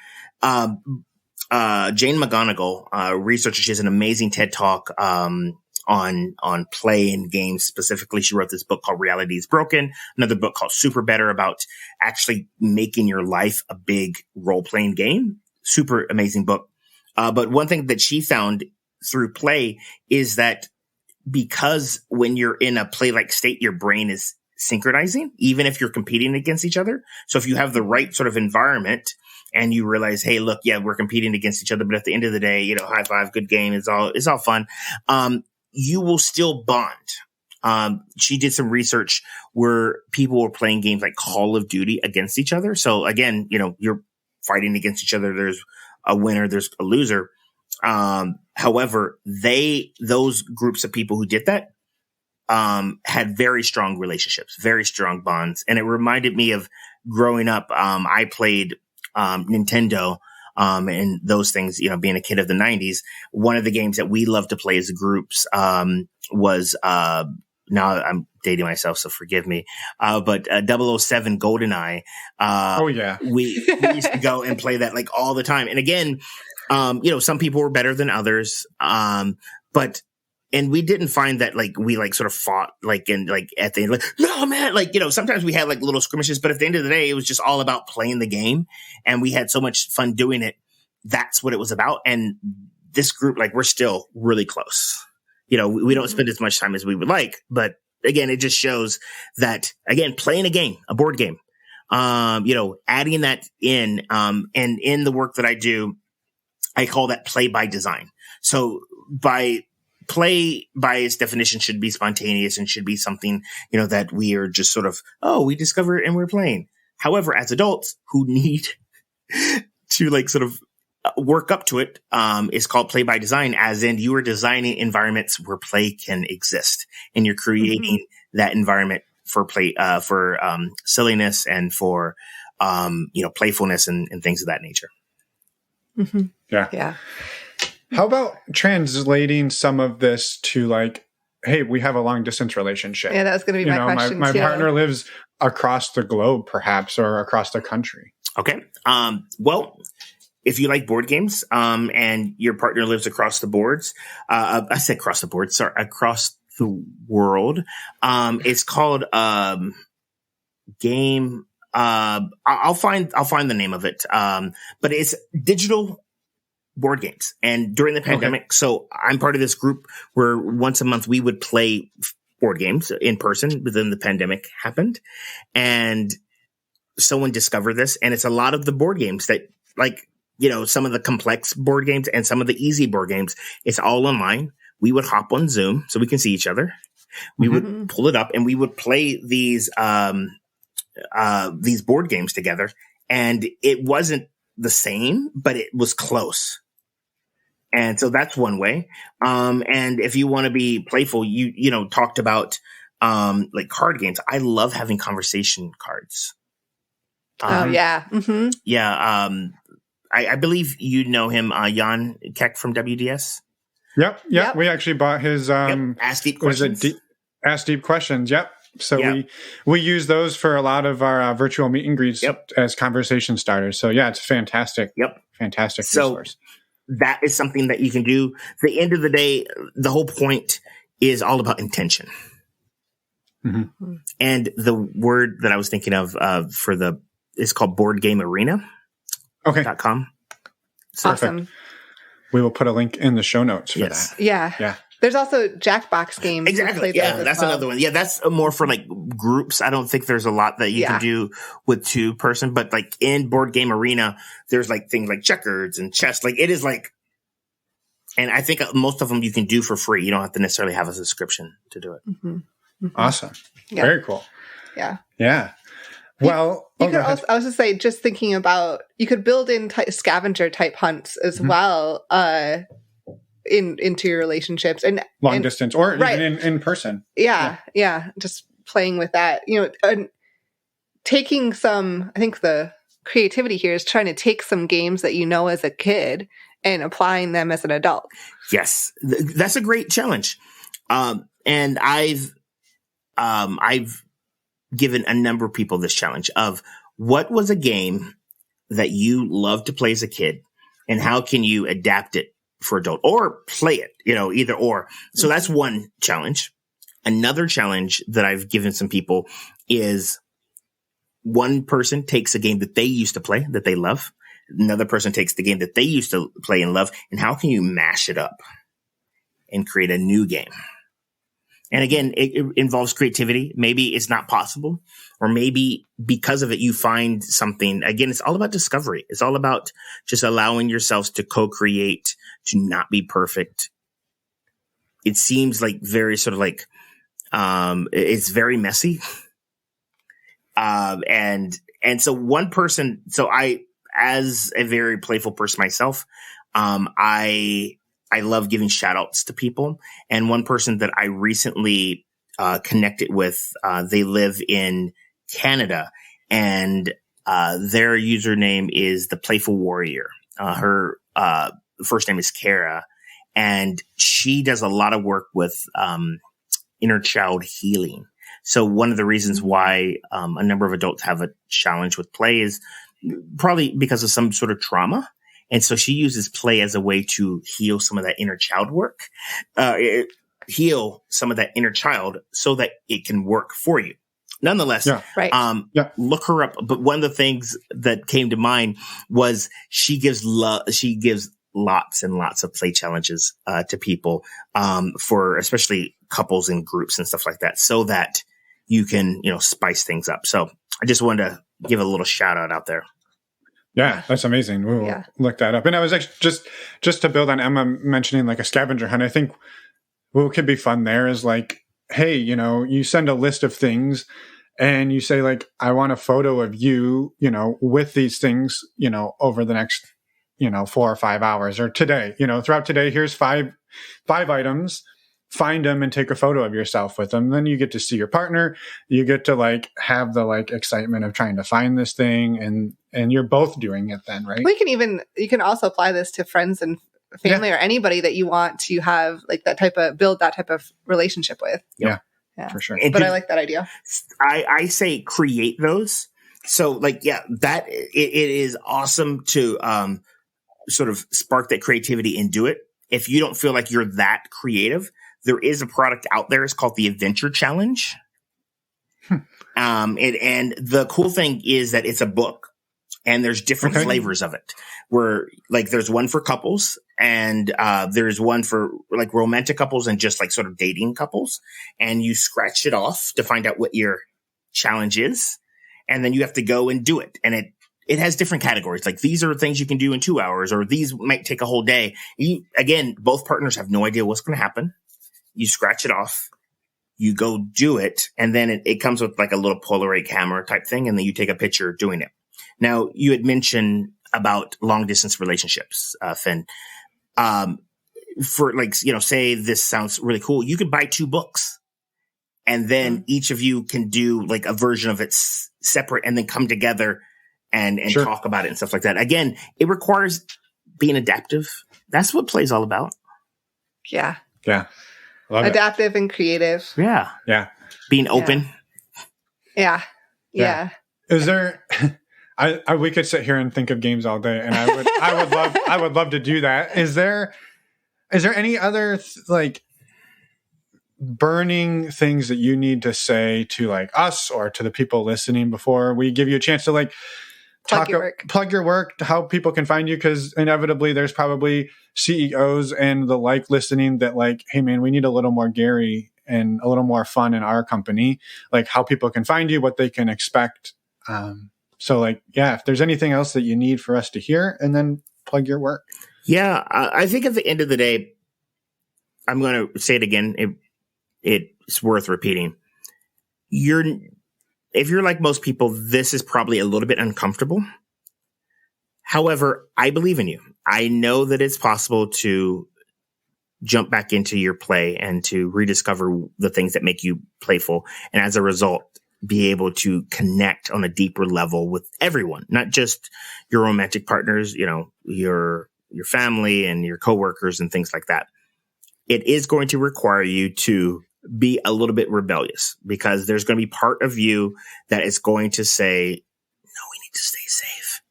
Jane McGonigal, researcher, she has an amazing TED Talk, on play and games. Specifically, she wrote this book called Reality is Broken, another book called Super Better, about actually making your life a big role-playing game. Super amazing book. But one thing that she found through play is that because when you're in a play-like state, your brain is synchronizing, even if you're competing against each other. So if you have the right sort of environment and you realize, hey, look, yeah, we're competing against each other, but at the end of the day, high five, good game, it's all fun. You will still bond. She did some research where people were playing games like Call of Duty against each other. So again, you're fighting against each other. There's a winner, there's a loser. However, those groups of people who did that, had very strong relationships, very strong bonds. And it reminded me of growing up. I played, Nintendo, and those things, being a kid of the 90s. One of the games that we loved to play as groups, was, now I'm dating myself, so forgive me. But 007 Goldeneye. Oh yeah. We used to go and play that like all the time. And again, some people were better than others. And we didn't find that like we like sort of fought like in like at the end, like, no man, like, sometimes we had like little skirmishes, but at the end of the day, it was just all about playing the game. And we had so much fun doing it. That's what it was about. And this group, like, we're still really close. We don't spend as much time as we would like, but again, it just shows that, again, playing a game, a board game, adding that in, and in the work that I do, I call that play by design. So play by its definition should be spontaneous and should be something, that we are just sort of, we discover it and we're playing. However, as adults who need to like sort of work up to it, is called play by design, as in you are designing environments where play can exist and you're creating that environment for play, for silliness and for, playfulness and things of that nature. Mm-hmm. Yeah. How about translating some of this to like, hey, we have a long distance relationship. Yeah, that was going to be my question. My partner lives across the globe, perhaps, or across the country. Okay. Well, if you like board games, and your partner lives across the boards, I said across the board, sorry, across the world. It's called, game. I'll find the name of it. But it's digital board games. And during the pandemic, so I'm part of this group where once a month we would play board games in person, but then the pandemic happened and someone discovered this. And it's a lot of the board games that like, some of the complex board games and some of the easy board games. It's all online. We would hop on Zoom so we can see each other. We would pull it up and we would play these board games together. And it wasn't the same, but it was close. And so that's one way. And if you want to be playful, you talked about, like card games. I love having conversation cards. Yeah. Mm-hmm. Yeah. I believe you know him, Jan Keck from WDS. Yep. We actually bought his, Ask Deep Questions. Ask Deep Questions. Yep. So we use those for a lot of our virtual meet and greets as conversation starters. So yeah, it's fantastic. Fantastic resource. That is something that you can do. At the end of the day, the whole point is all about intention. Mm-hmm. And the word that I was thinking of is called Board Game Arena. .com. So awesome. We will put a link in the show notes for that. Yeah. There's also Jackbox games. Exactly. Yeah, that's another one. Yeah, that's more for like groups. I don't think there's a lot that you can do with two person, but like in Board Game Arena, there's like things like checkers and chess. Like it is like, and I think most of them you can do for free. You don't have to necessarily have a subscription to do it. Mm-hmm. Mm-hmm. Awesome. Yeah. Very cool. Yeah. Well, you could also, I was just say, just thinking about, you could build in scavenger type hunts as well, into your relationships and long distance or even in person. Yeah. Just playing with that, and taking some, I think the creativity here is trying to take some games that as a kid and applying them as an adult. Yes. That's a great challenge. And I've given a number of people this challenge of what was a game that you loved to play as a kid and how can you adapt it for adult or play it, either or. So that's one challenge. Another challenge that I've given some people is one person takes a game that they used to play that they love. Another person takes the game that they used to play and love. And how can you mash it up and create a new game? And again, it involves creativity. Maybe it's not possible, or maybe because of it, you find something. Again, it's all about discovery. It's all about just allowing yourselves to co-create, to not be perfect. It seems like very sort of like, it's very messy. And so one person, so I, as a very playful person myself, I love giving shout outs to people. And one person that I recently connected with, they live in Canada, and their username is the Playful Warrior. Her first name is Kara, and she does a lot of work with inner child healing. So one of the reasons why a number of adults have a challenge with play is probably because of some sort of trauma. And so she uses play as a way to heal some of that inner child work, heal some of that inner child so that it can work for you. Nonetheless, look her up. But one of the things that came to mind was she gives lots and lots of play challenges to people, for especially couples and groups and stuff like that, so that you can, spice things up. So I just wanted to give a little shout out there. Yeah, that's amazing. We'll look that up. And I was actually just to build on Emma mentioning like a scavenger hunt. I think what could be fun there is like, hey, you send a list of things and you say like, I want a photo of you, with these things, over the next, 4 or 5 hours, or today, throughout today, here's five items. Find them and take a photo of yourself with them. Then you get to see your partner. You get to like have the like excitement of trying to find this thing, and you're both doing it then, right? You can also apply this to friends and family or anybody that you want to have like build that type of relationship with. Yeah, for sure. But I like that idea. I say create those. So like, that it is awesome to sort of spark that creativity and do it. If you don't feel like you're that creative, there is a product out there. It's called the Adventure Challenge. And the cool thing is that it's a book, and there's different flavors of it, where like there's one for couples, and there's one for like romantic couples and just like sort of dating couples. And you scratch it off to find out what your challenge is. And then you have to go and do it. And it has different categories. Like these are things you can do in 2 hours, or these might take a whole day. Again, both partners have no idea what's going to happen. You scratch it off, you go do it, and then it comes with like a little Polaroid camera type thing, and then you take a picture doing it. Now, you had mentioned about long distance relationships, Finn. For like, say this sounds really cool. You could buy 2 books, and then each of you can do like a version of it separate, and then come together and talk about it and stuff like that. Again, it requires being adaptive. That's what play's all about. Yeah. Yeah. Love adaptive and creative. Yeah. Yeah. Being open. Yeah. Is there, we could sit here and think of games all day, and I would love to do that. Is there any other like burning things that you need to say to like us or to the people listening before we give you a chance to like plug your work, how people can find you? Because inevitably there's probably CEOs and the like listening that like, hey man, we need a little more Gary and a little more fun in our company, like how people can find you, what they can expect. So like, if there's anything else that you need for us to hear, and then plug your work. Yeah. I think at the end of the day, I'm going to say it again. It's worth repeating. If you're like most people, this is probably a little bit uncomfortable. However, I believe in you. I know that it's possible to jump back into your play and to rediscover the things that make you playful. And as a result, be able to connect on a deeper level with everyone, not just your romantic partners, your family and your coworkers and things like that. It is going to require you to be a little bit rebellious, because there's going to be part of you that is going to say, no, we need to stay safe.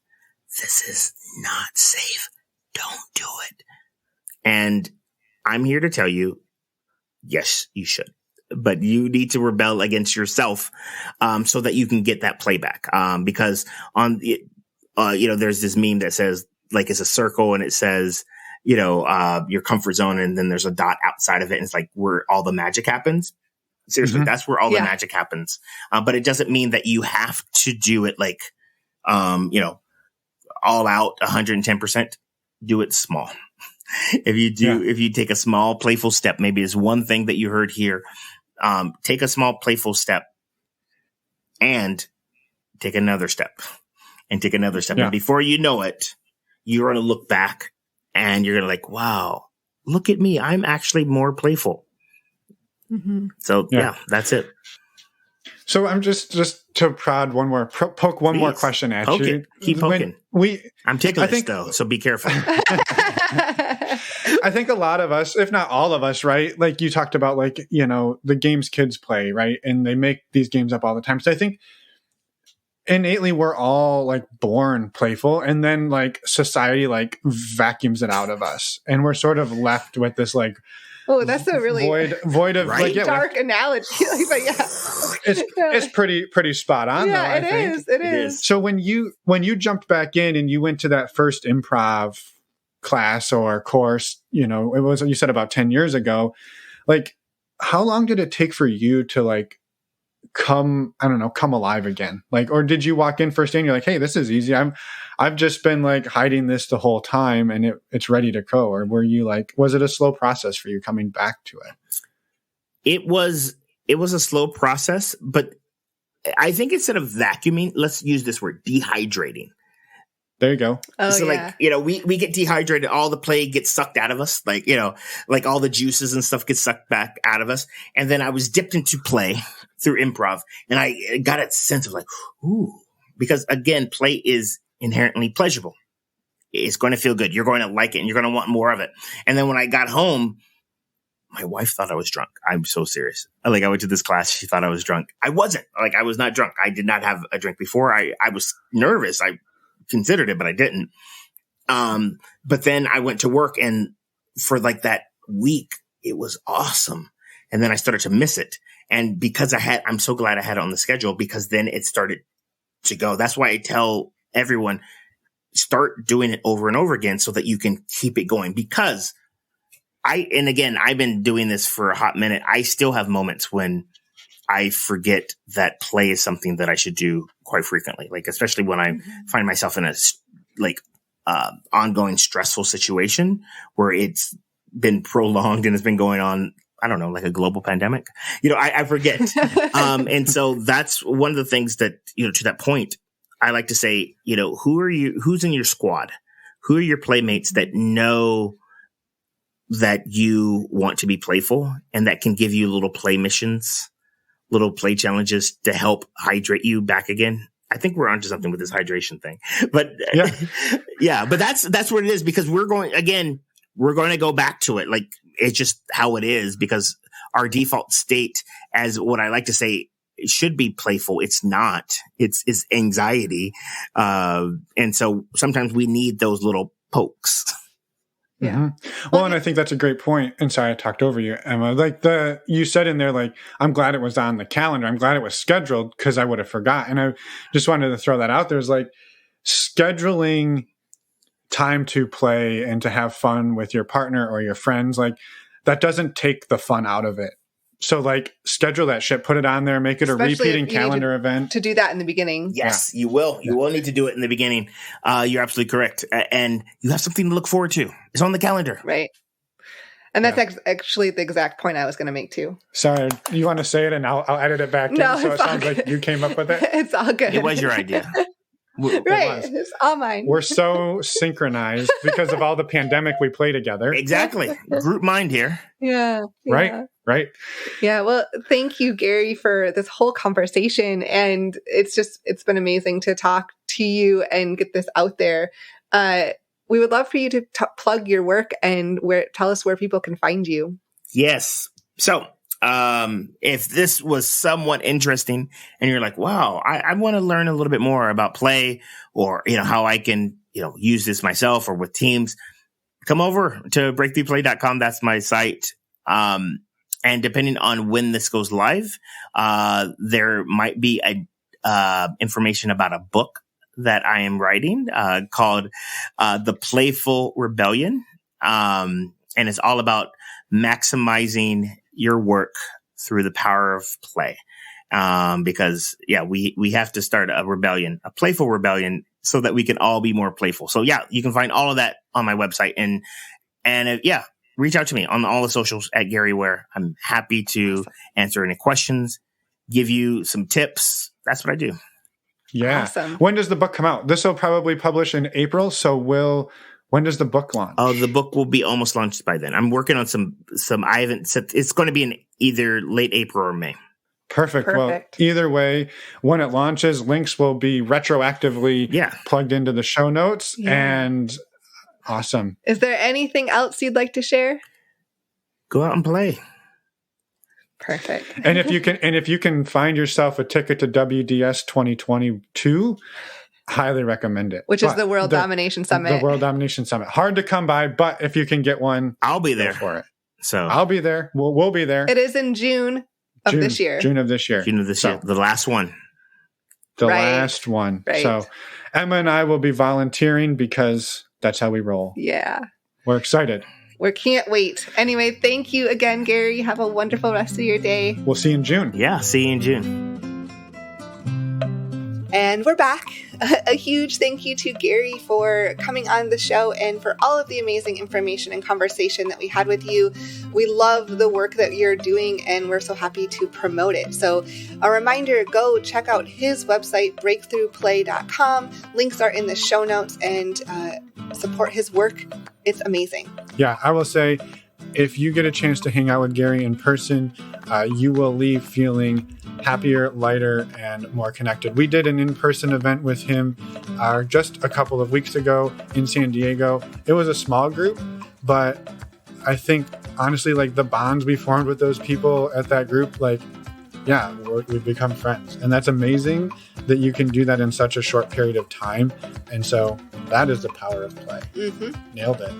This is not safe. Don't do it. And I'm here to tell you, yes, you should, but you need to rebel against yourself, so that you can get that playback. Because on there's this meme that says like, it's a circle and it says, your comfort zone, and then there's a dot outside of it, and it's like where all the magic happens. Seriously, that's where all the magic happens. But it doesn't mean that you have to do it like, all out 110%. Do it small. If you take a small playful step, maybe it's one thing that you heard here. Take a small playful step, and take another step, and take another step. And before you know it, you're going to look back and you're like, wow, look at me. I'm actually more playful. Mm-hmm. So yeah, that's it. So I'm just to prod one more, poke one more question at Poke you. It. Keep poking. I'm ticklish though, so be careful. I think a lot of us, if not all of us, right? Like you talked about, like, you know, the games kids play, right? And they make these games up all the time. So I think innately we're all like born playful, and then like society like vacuums it out of us, and we're sort of left with this like, oh, that's a really void of right? like, dark analogy. But yeah, it's pretty spot on. Yeah, though, it is. So when you jumped back in and you went to that first improv class or course, you know, it was, you said about 10 years ago, like how long did it take for you to like come alive again? Like, or did you walk in first day and you're like, hey, this is easy, I've just been like hiding this the whole time and it's ready to go? Or were you like, was it a slow process for you coming back to it? It was a slow process, but I think instead of vacuuming, let's use this word, dehydrating. There you go. Oh, so yeah. like, you know, we get dehydrated, all the play gets sucked out of us. Like, you know, like all the juices and stuff get sucked back out of us. And then I was dipped into play through improv, and I got a sense of like, ooh, because again, play is inherently pleasurable. It's going to feel good. You're going to like it and you're going to want more of it. And then when I got home, my wife thought I was drunk. I'm so serious. Like, I went to this class. She thought I was drunk. I wasn't. Like, I was not drunk. I did not have a drink before. I was nervous. I considered it, but I didn't. But then I went to work, and for like that week, it was awesome. And then I started to miss it. And because I'm so glad I had it on the schedule, because then it started to go. That's why I tell everyone, start doing it over and over again so that you can keep it going. Because and again, I've been doing this for a hot minute. I still have moments when I forget that play is something that I should do quite frequently. Like, especially when I find myself in a ongoing stressful situation where it's been prolonged and it's been going on, I don't know, like a global pandemic. You know, I forget. And so that's one of the things that, you know, to that point, I like to say, you know, who's in your squad? Who are your playmates that know that you want to be playful and that can give you little play missions, little play challenges to help hydrate you back again? I think we're onto something with this hydration thing, but yeah, but that's what it is, because we're going to go back to it. Like, it's just how it is, because our default state, as what I like to say, it should be playful. It's not. It's anxiety. And so sometimes we need those little pokes. Yeah. Mm-hmm. Well, and I think that's a great point. And sorry, I talked over you, Emma. Like you said in there, like, I'm glad it was on the calendar. I'm glad it was scheduled, because I would have forgotten. And I just wanted to throw that out there. It's like scheduling time to play and to have fun with your partner or your friends. Like, that doesn't take the fun out of it. So like, schedule that shit, put it on there, make it a repeating calendar event. To do that in the beginning. Yes, you will. You will need to do it in the beginning. You're absolutely correct. And you have something to look forward to. It's on the calendar. Right. And that's actually the exact point I was going to make too. Sorry, you want to say it and I'll edit it back in, so it sounds like you came up with it? It's all good. It was your idea. Right. It's all mine. We're so synchronized because of all the pandemic we play together. Exactly. Group mind here. Yeah. Right. Yeah. Well, thank you, Gary, for this whole conversation. And it's been amazing to talk to you and get this out there. We would love for you to plug your work and tell us where people can find you. Yes. So, if this was somewhat interesting and you're like, wow, I want to learn a little bit more about play, or, you know, how I can, you know, use this myself or with teams, come over to breakthroughplay.com. That's my site. And depending on when this goes live, there might be information about a book that I am writing, called, The Playful Rebellion. And it's all about maximizing your work through the power of play. Because we have to start a rebellion, a playful rebellion, so that we can all be more playful. So yeah, you can find all of that on my website, and reach out to me on all the socials at Gary Ware. I'm happy to answer any questions, give you some tips. That's what I do. Yeah. Awesome. When does the book come out? This will probably publish in April. So we'll When does the book launch? Oh, the book will be almost launched by then. I'm working on some. I haven't set. It's going to be in either late April or May. Perfect. Well, either way, when it launches, links will be retroactively plugged into the show notes. And awesome. Is there anything else you'd like to share? Go out and play. Perfect. And if you can find yourself a ticket to WDS 2022, highly recommend it. Which is the World Domination Summit. The World Domination Summit. Hard to come by, but if you can get one, I'll be there for it. So I'll be there. We'll be there. It is in June of this year. June of this year. The last one. Last one. Right. So Emma and I will be volunteering because that's how we roll. Yeah. We're excited. We can't wait. Anyway, thank you again, Gary. Have a wonderful rest of your day. We'll see you in June. Yeah, see you in June. And we're back. A huge thank you to Gary for coming on the show and for all of the amazing information and conversation that we had with you. We love the work that you're doing and we're so happy to promote it. So a reminder, go check out his website, breakthroughplay.com. Links are in the show notes and support his work. It's amazing. Yeah, I will say, if you get a chance to hang out with Gary in person, you will leave feeling happier, lighter, and more connected. We did an in-person event with him just a couple of weeks ago in San Diego. It was a small group, but I think, honestly, like the bonds we formed with those people at that group, we've become friends. And that's amazing that you can do that in such a short period of time. And so that is the power of play. Mm-hmm. Nailed it.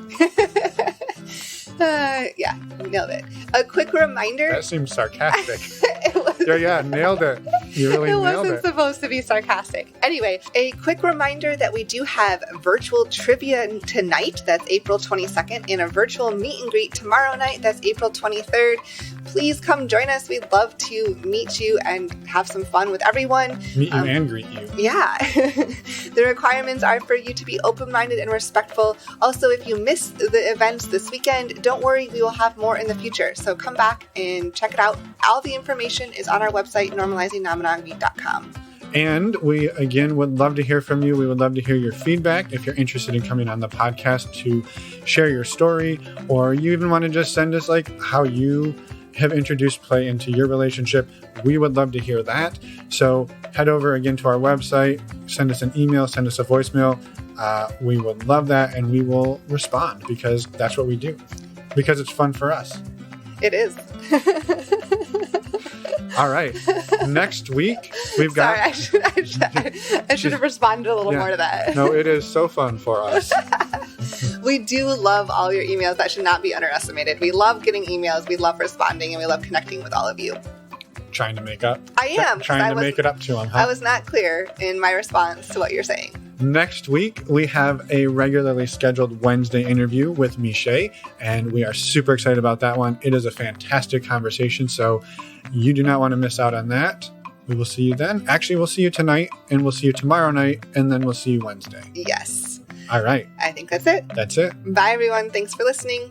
Nailed it. A quick reminder. That seems sarcastic. It was. Yeah, nailed it. You really nailed it. It wasn't supposed to be sarcastic. Anyway, a quick reminder that we do have virtual trivia tonight. That's April 22nd, and a virtual meet and greet tomorrow night. That's April 23rd. Please come join us. We'd love to meet you and have some fun with everyone. Meet you and greet you. Yeah. The requirements are for you to be open-minded and respectful. Also, if you missed the events this weekend, don't worry, we will have more in the future. So come back and check it out. All the information is on our website, normalizingnonmonogamy.com. And we, again, would love to hear from you. We would love to hear your feedback. If you're interested in coming on the podcast to share your story, or you even want to just send us how you have introduced play into your relationship, we would love to hear that. So head over again to our website, send us an email, send us a voicemail. We would love that, and we will respond because that's what we do. Because it's fun for us. It is. All right. Next week, we've got... Sorry, I should have responded a little more to that. No, it is so fun for us. We do love all your emails. That should not be underestimated. We love getting emails. We love responding, and we love connecting with all of you. Trying to make up? I am. Trying to make it up to them, huh? I was not clear in my response to what you're saying. Next week, we have a regularly scheduled Wednesday interview with Miche, and we are super excited about that one. It is a fantastic conversation, so you do not want to miss out on that. We will see you then. Actually, we'll see you tonight, and we'll see you tomorrow night, and then we'll see you Wednesday. Yes. All right. I think that's it. That's it. Bye, everyone. Thanks for listening.